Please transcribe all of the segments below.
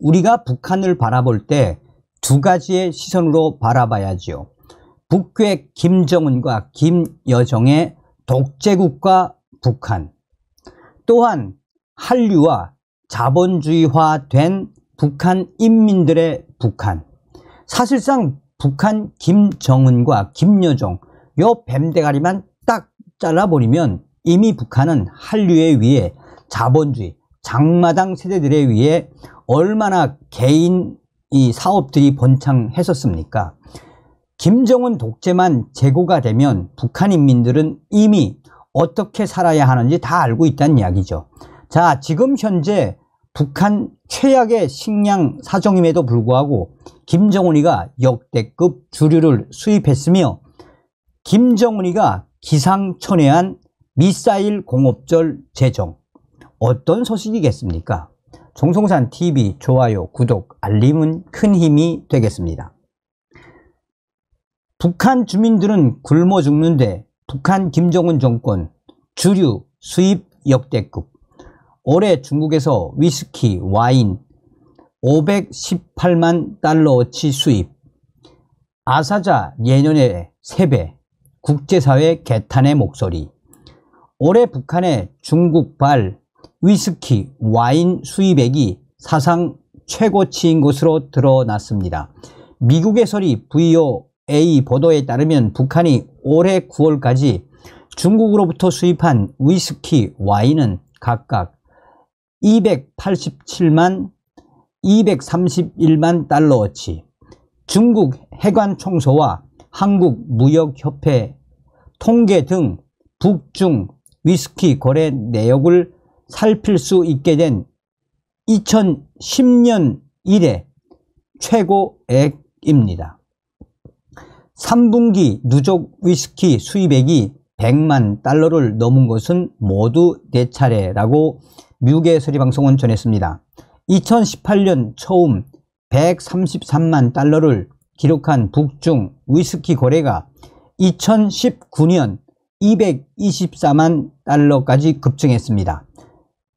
우리가 북한을 바라볼 때 두 가지의 시선으로 바라봐야지요. 북괴 김정은과 김여정의 독재국가 북한, 또한 한류와 자본주의화된 북한 인민들의 북한. 사실상 북한 김정은과 김여정 요 뱀대가리만 딱 잘라버리면 이미 북한은 한류에 의해 자본주의, 장마당 세대들에 의해 얼마나 개인 이 사업들이 번창했었습니까? 김정은 독재만 제고가 되면 북한 인민들은 이미 어떻게 살아야 하는지 다 알고 있다는 이야기죠. 자, 지금 현재 북한 최악의 식량 사정임에도 불구하고 김정은이가 역대급 주류를 수입했으며 김정은이가 기상천외한 미사일 공업절 제정. 어떤 소식이겠습니까? 정성산TV 좋아요, 구독, 알림은 큰 힘이 되겠습니다. 북한 주민들은 굶어 죽는데 북한 김정은 정권 주류 수입 역대급. 올해 중국에서 위스키, 와인 518만 달러어치 수입. 아사자 예년의 3배. 국제사회 개탄의 목소리. 올해 북한의 중국발 위스키, 와인 수입액이 사상 최고치인 것으로 드러났습니다. 미국의 소리 VOA 보도에 따르면 북한이 올해 9월까지 중국으로부터 수입한 위스키, 와인은 각각 287만, 231만 달러어치. 중국 해관총소와 한국무역협회 통계 등 북중 위스키 거래 내역을 살필 수 있게 된 2010년 이래 최고액입니다. 3분기 누적 위스키 수입액이 100만 달러를 넘은 것은 모두 4차례라고 미국의 소리방송은 전했습니다. 2018년 처음 133만 달러를 기록한 북중 위스키 거래가 2019년 224만 달러까지 급증했습니다.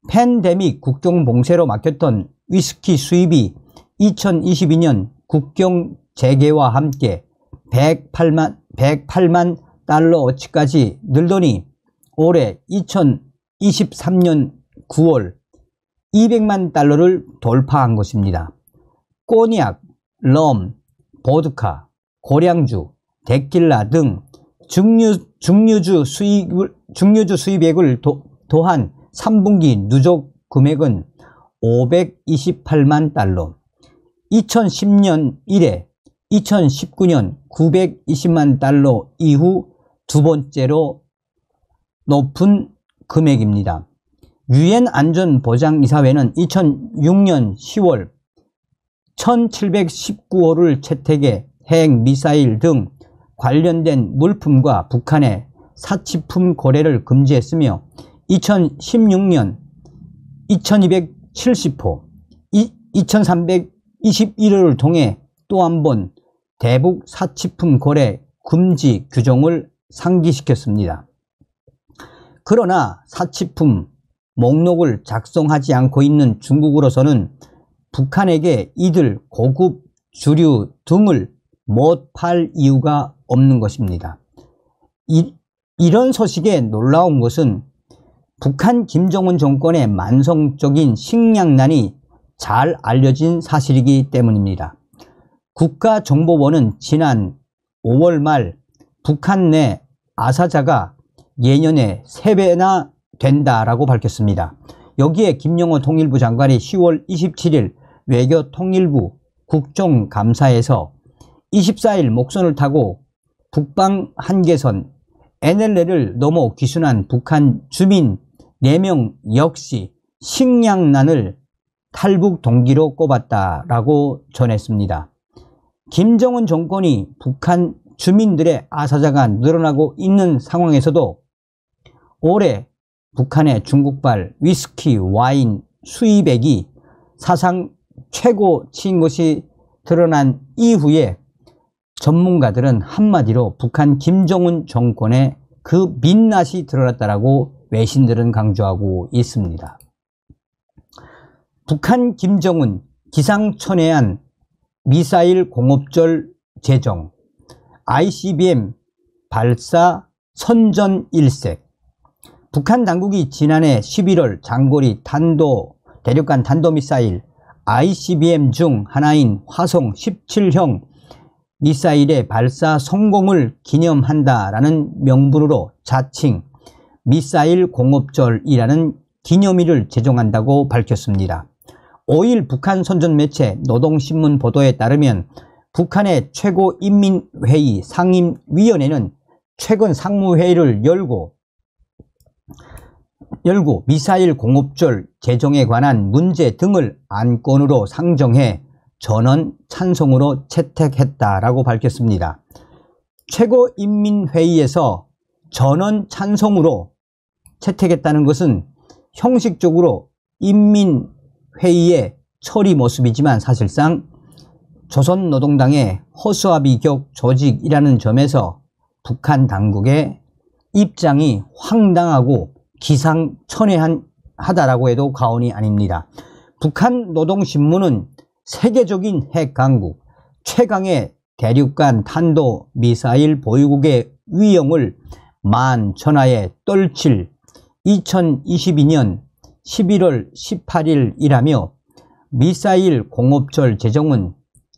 팬데믹 국경 봉쇄로 막혔던 위스키 수입이 2022년 국경 재개와 함께 108만 달러어치까지 늘더니 올해 2023년 9월 200만 달러를 돌파한 것입니다. 꼬냑, 럼, 보드카, 고량주, 데킬라 등 증류주 수입액을 더한 3분기 누적 금액은 528만 달러. 2010년 이래 2019년 920만 달러 이후 두 번째로 높은 금액입니다. 유엔 안전보장이사회는 2006년 10월 1719호를 채택해 핵미사일 등 관련된 물품과 북한의 사치품 거래를 금지했으며 2016년 2270호, 2321호를 통해 또 한 번 대북 사치품 거래 금지 규정을 상기시켰습니다. 그러나 사치품 목록을 작성하지 않고 있는 중국으로서는 북한에게 이들 고급 주류 등을 못 팔 이유가 없는 것입니다. 이런 소식에 놀라운 것은 북한 김정은 정권의 만성적인 식량난이 잘 알려진 사실이기 때문입니다. 국가정보원은 지난 5월 말 북한 내 아사자가 예년에 3배나 된다라고 밝혔습니다. 여기에 김영호 통일부 장관이 10월 27일 외교통일부 국정감사에서 24일 목선을 타고 북방 한계선 NLL을 넘어 귀순한 북한 주민 4명 역시 식량난을 탈북 동기로 꼽았다라고 전했습니다. 김정은 정권이 북한 주민들의 아사자가 늘어나고 있는 상황에서도 올해 북한의 중국발 위스키, 와인 수입액이 사상 최고치인 것이 드러난 이후에 전문가들은 한마디로 북한 김정은 정권의 그 민낯이 드러났다라고 외신들은 강조하고 있습니다. 북한 김정은 기상천외한 미사일 공업절 제정, ICBM 발사 선전일색. 북한 당국이 지난해 11월 장거리 대륙간 탄도미사일 ICBM 중 하나인 화성 17형 미사일의 발사 성공을 기념한다라는 명분으로 자칭 미사일 공업절이라는 기념일을 제정한다고 밝혔습니다. 5일 북한 선전 매체 노동신문 보도에 따르면 북한의 최고인민회의 상임위원회는 최근 상무회의를 열고 미사일 공업절 제정에 관한 문제 등을 안건으로 상정해 전원 찬성으로 채택했다라고 밝혔습니다. 최고인민회의에서 전원 찬성으로 채택했다는 것은 형식적으로 인민회의의 처리 모습이지만 사실상 조선노동당의 허수아비격 조직이라는 점에서 북한 당국의 입장이 황당하고 기상천외하다라고 해도 과언이 아닙니다. 북한 노동신문은 세계적인 핵강국, 최강의 대륙간 탄도미사일 보유국의 위용을 만천하에 떨칠 2022년 11월 18일이라며 미사일 공업절 제정은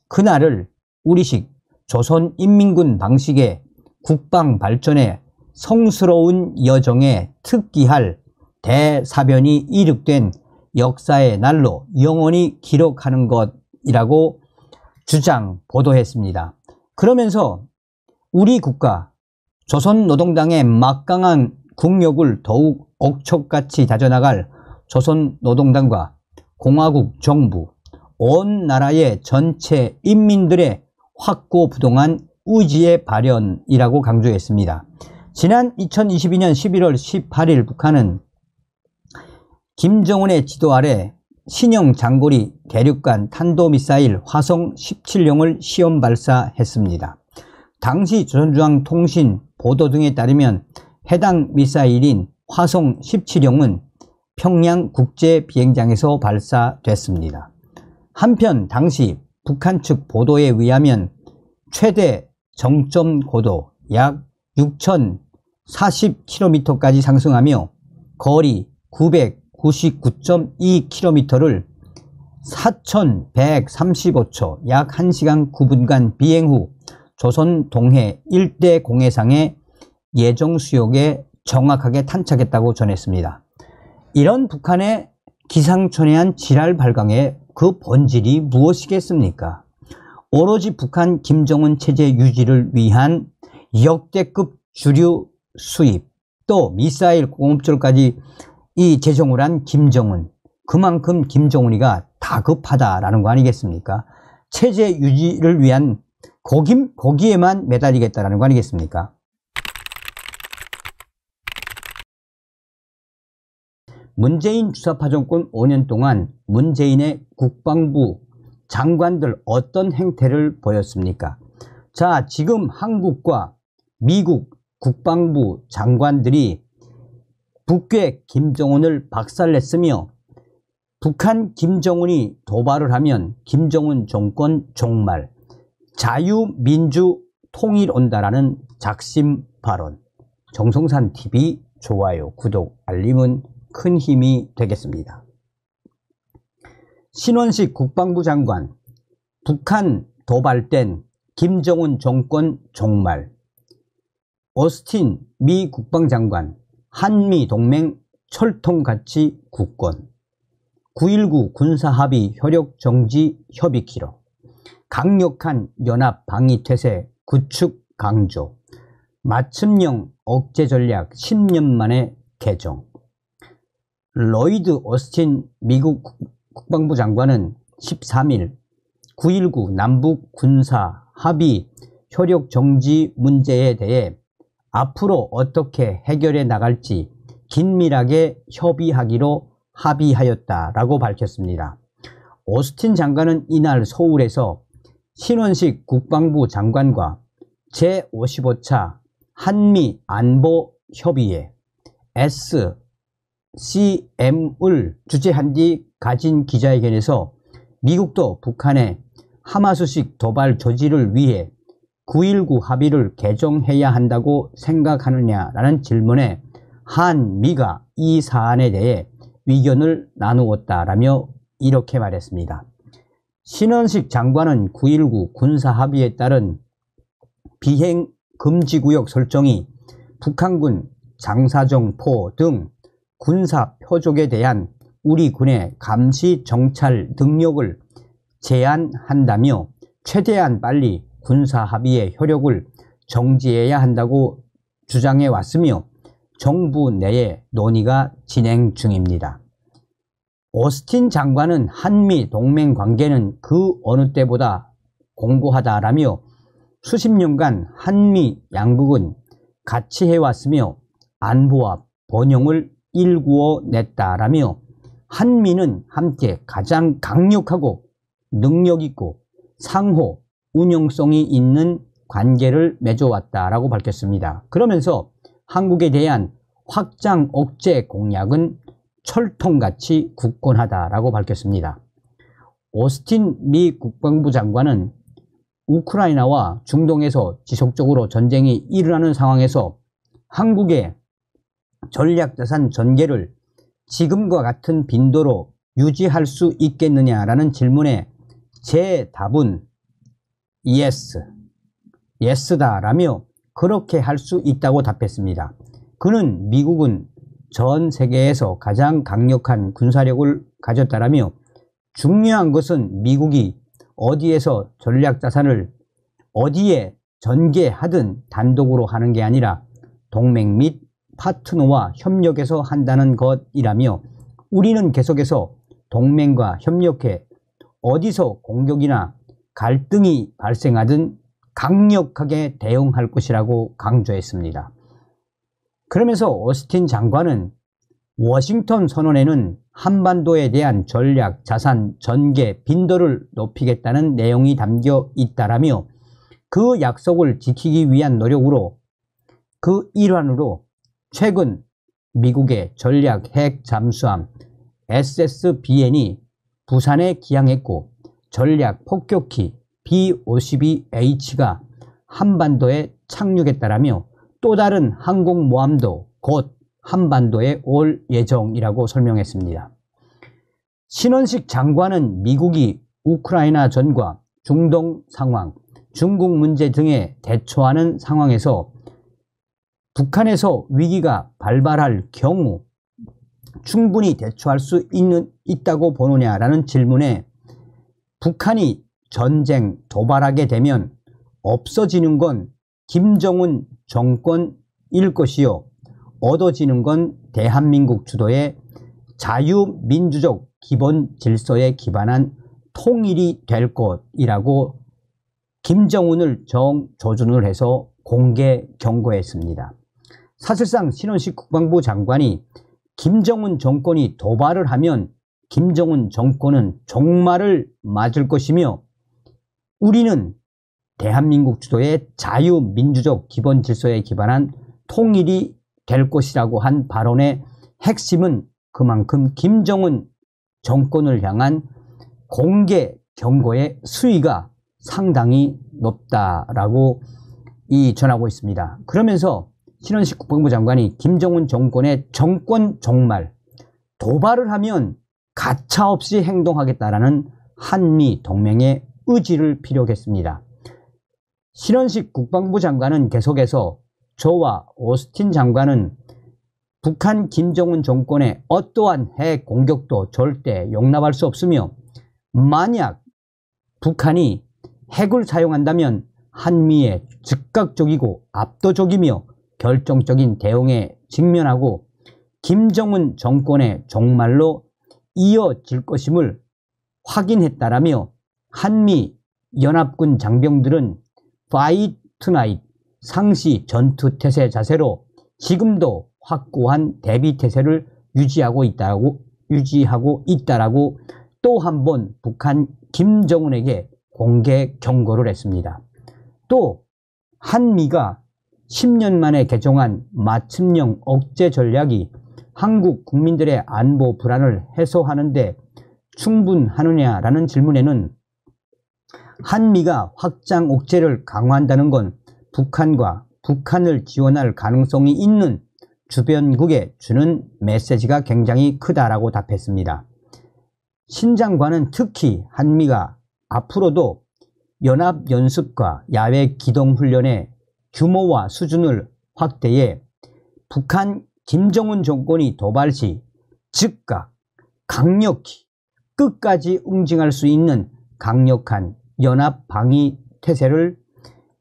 그날을 우리식 조선인민군 방식의 국방 발전에 성스러운 여정에 특기할 대사변이 이룩된 역사의 날로 영원히 기록하는 것이라고 주장 보도했습니다. 그러면서 우리 국가 조선노동당의 막강한 국력을 더욱 옥촉같이 다져나갈 조선노동당과 공화국 정부, 온 나라의 전체 인민들의 확고부동한 의지의 발현이라고 강조했습니다. 지난 2022년 11월 18일 북한은 김정은의 지도 아래 신형 장거리 대륙간 탄도미사일 화성 17형을 시험 발사했습니다. 당시 조선중앙통신 보도 등에 따르면 해당 미사일인 화성 17형은 평양 국제비행장에서 발사됐습니다. 한편 당시 북한 측 보도에 의하면 최대 정점 고도 약 6,040km까지 상승하며 거리 999.2km를 4,135초 약 1시간 9분간 비행 후 조선 동해 일대 공해상의 예정 수역에 정확하게 탄착했다고 전했습니다. 이런 북한의 기상천외한 지랄 발광의 그 본질이 무엇이겠습니까? 오로지 북한 김정은 체제 유지를 위한 역대급 주류 수입, 또 미사일 공업절까지 제정을 한 김정은, 그만큼 김정은이가 다급하다라는 거 아니겠습니까? 체제 유지를 위한 거기에만 매달리겠다라는 거 아니겠습니까? 문재인 주사파 정권 5년 동안 문재인의 국방부 장관들 어떤 행태를 보였습니까? 자, 지금 한국과 미국 국방부 장관들이 북괴 김정은을 박살냈으며 북한 김정은이 도발을 하면 김정은 정권 종말, 자유민주 통일 온다라는 작심 발언. 정성산TV 좋아요, 구독, 알림은 큰 힘이 되겠습니다. 신원식 국방부 장관, 북한 도발된 김정은 정권 종말. 오스틴 미 국방장관, 한미동맹 철통가치 굳건. 9.19 군사합의 효력 정지 협의 기록. 강력한 연합 방위태세 구축 강조. 맞춤형 억제 전략 10년 만에 개정. 로이드 오스틴 미국 국방부 장관은 13일 9.19 남북 군사 합의 효력 정지 문제에 대해 앞으로 어떻게 해결해 나갈지 긴밀하게 협의하기로 합의하였다라고 밝혔습니다. 오스틴 장관은 이날 서울에서 신원식 국방부 장관과 제55차 한미 안보 협의회 SCM을 주재한 뒤 가진 기자회견에서 미국도 북한의 하마스식 도발 조지를 위해 9.19 합의를 개정해야 한다고 생각하느냐라는 질문에 한미가 이 사안에 대해 의견을 나누었다라며 이렇게 말했습니다. 신원식 장관은 9.19 군사합의에 따른 비행 금지구역 설정이 북한군 장사정포 등 군사 표적에 대한 우리 군의 감시 정찰 능력을 제한한다며 최대한 빨리 군사합의의 효력을 정지해야 한다고 주장해 왔으며 정부 내에 논의가 진행 중입니다. 오스틴 장관은 한미 동맹 관계는 그 어느 때보다 공고하다라며 수십 년간 한미 양국은 같이 해왔으며 안보와 번영을 일구어 냈다라며 한미는 함께 가장 강력하고 능력있고 상호 운용성이 있는 관계를 맺어왔다라고 밝혔습니다. 그러면서 한국에 대한 확장 억제 공약은 철통같이 굳건하다라고 밝혔습니다. 오스틴 미 국방부 장관은 우크라이나와 중동에서 지속적으로 전쟁이 일어나는 상황에서 한국의 전략자산 전개를 지금과 같은 빈도로 유지할 수 있겠느냐라는 질문에 제 답은 예스다라며 그렇게 할 수 있다고 답했습니다. 그는 미국은 전 세계에서 가장 강력한 군사력을 가졌다라며 중요한 것은 미국이 어디에서 전략자산을 어디에 전개하든 단독으로 하는 게 아니라 동맹 및 파트너와 협력해서 한다는 것이라며 우리는 계속해서 동맹과 협력해 어디서 공격이나 갈등이 발생하든 강력하게 대응할 것이라고 강조했습니다. 그러면서 오스틴 장관은 워싱턴 선언에는 한반도에 대한 전략 자산 전개 빈도를 높이겠다는 내용이 담겨 있다라며 그 약속을 지키기 위한 노력으로 그 일환으로 최근 미국의 전략 핵 잠수함 SSBN이 부산에 기항했고 전략 폭격기 B-52H가 한반도에 착륙했다라며 또 다른 항공모함도 곧 한반도에 올 예정이라고 설명했습니다. 신원식 장관은 미국이 우크라이나 전과 중동 상황, 중국 문제 등에 대처하는 상황에서 북한에서 위기가 발발할 경우 충분히 대처할 수 있다고 보느냐라는 질문에 북한이 전쟁 도발하게 되면 없어지는 건 김정은 정권일 것이요 얻어지는 건 대한민국 주도의 자유민주적 기본 질서에 기반한 통일이 될 것이라고 김정은을 정조준을 해서 공개 경고했습니다. 사실상 신원식 국방부 장관이 김정은 정권이 도발을 하면 김정은 정권은 종말을 맞을 것이며 우리는 대한민국 주도의 자유민주적 기본 질서에 기반한 통일이 될 것이라고 한 발언의 핵심은 그만큼 김정은 정권을 향한 공개 경고의 수위가 상당히 높다라고 전하고 있습니다. 그러면서 신원식 국방부 장관이 김정은 정권의 정권 종말, 도발을 하면 가차없이 행동하겠다라는 한미 동맹의 의지를 피력했습니다. 신원식 국방부 장관은 계속해서 저와 오스틴 장관은 북한 김정은 정권의 어떠한 핵 공격도 절대 용납할 수 없으며 만약 북한이 핵을 사용한다면 한미의 즉각적이고 압도적이며 결정적인 대응에 직면하고 김정은 정권의 종말로 이어질 것임을 확인했다라며 한미 연합군 장병들은 Fight Tonight 상시 전투태세 자세로 지금도 확고한 대비태세를 유지하고 있다라고 또 한 번 북한 김정은에게 공개 경고를 했습니다. 또 한미가 10년 만에 개정한 맞춤형 억제 전략이 한국 국민들의 안보 불안을 해소하는 데 충분하느냐라는 질문에는 한미가 확장 억제를 강화한다는 건 북한과 북한을 지원할 가능성이 있는 주변국에 주는 메시지가 굉장히 크다라고 답했습니다. 신 장관은 특히 한미가 앞으로도 연합연습과 야외 기동훈련의 규모와 수준을 확대해 북한 김정은 정권이 도발 시 즉각 강력히 끝까지 응징할 수 있는 강력한 연합방위 태세를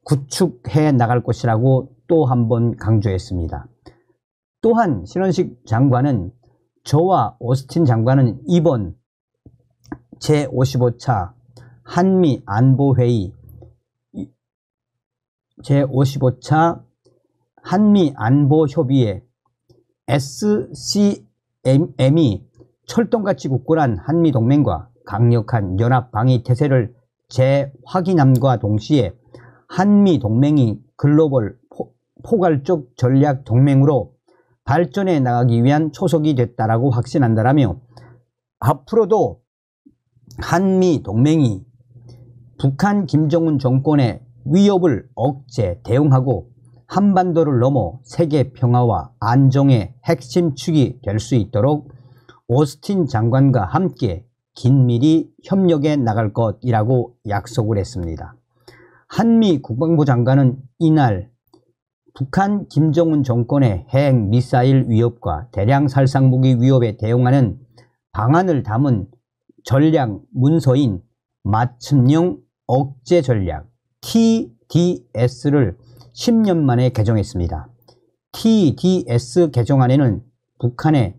구축해 나갈 것이라고 또 한 번 강조했습니다. 또한 신원식 장관은 저와 오스틴 장관은 이번 제55차 한미 안보회의 제55차 한미 안보협의회 SCM이 철동같이 굳건한 한미동맹과 강력한 연합방위 태세를 재확인함과 동시에 한미동맹이 글로벌 포괄적 전략 동맹으로 발전해 나가기 위한 초석이 됐다라고 확신한다라며 앞으로도 한미동맹이 북한 김정은 정권의 위협을 억제, 대응하고 한반도를 넘어 세계 평화와 안정의 핵심 축이 될 수 있도록 오스틴 장관과 함께 긴밀히 협력해 나갈 것이라고 약속을 했습니다. 한미 국방부 장관은 이날 북한 김정은 정권의 핵 미사일 위협과 대량 살상무기 위협에 대응하는 방안을 담은 전략 문서인 맞춤형 억제 전략 TDS를 10년 만에 개정했습니다. TDS 개정안에는 북한의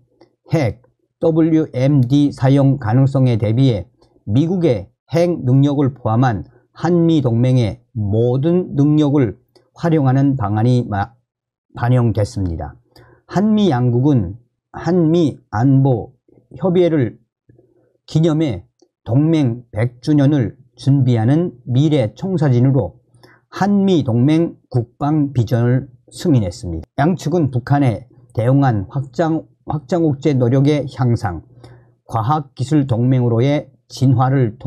핵 WMD 사용 가능성에 대비해 미국의 핵 능력을 포함한 한미동맹의 모든 능력을 활용하는 방안이 반영됐습니다. 한미 양국은 한미 안보 협의회를 기념해 동맹 100주년을 준비하는 미래 청사진으로 한미동맹 국방 비전을 승인했습니다. 양측은 북한에 대응한 확장 억제 노력의 향상, 과학기술 동맹으로의 진화를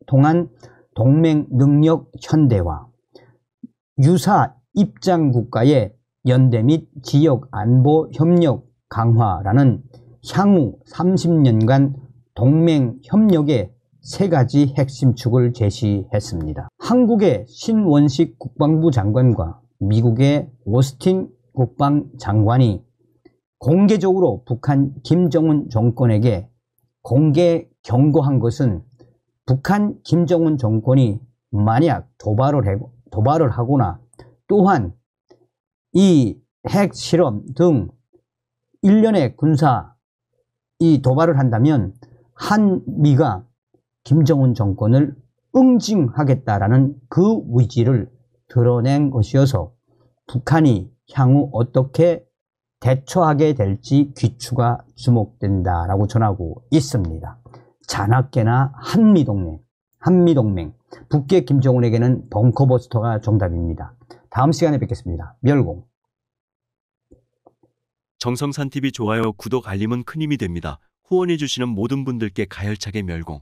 통한 동맹 능력 현대화, 유사 입장 국가의 연대 및 지역 안보 협력 강화라는 향후 30년간 동맹 협력의 세 가지 핵심 축을 제시했습니다. 한국의 신원식 국방부 장관과 미국의 오스틴 국방장관이 공개적으로 북한 김정은 정권에게 공개 경고한 것은 북한 김정은 정권이 만약 도발을 하거나 또한 이 핵실험 등 일련의 군사 도발을 한다면 한미가 김정은 정권을 응징하겠다라는 그 의지를 드러낸 것이어서 북한이 향후 어떻게 대처하게 될지 귀추가 주목된다라고 전하고 있습니다. 자나깨나 한미동맹, 북계 김정은에게는 벙커버스터가 정답입니다. 다음 시간에 뵙겠습니다. 멸공. 정성산TV 좋아요, 구독, 알림은 큰 힘이 됩니다. 후원해주시는 모든 분들께 가열차게 멸공.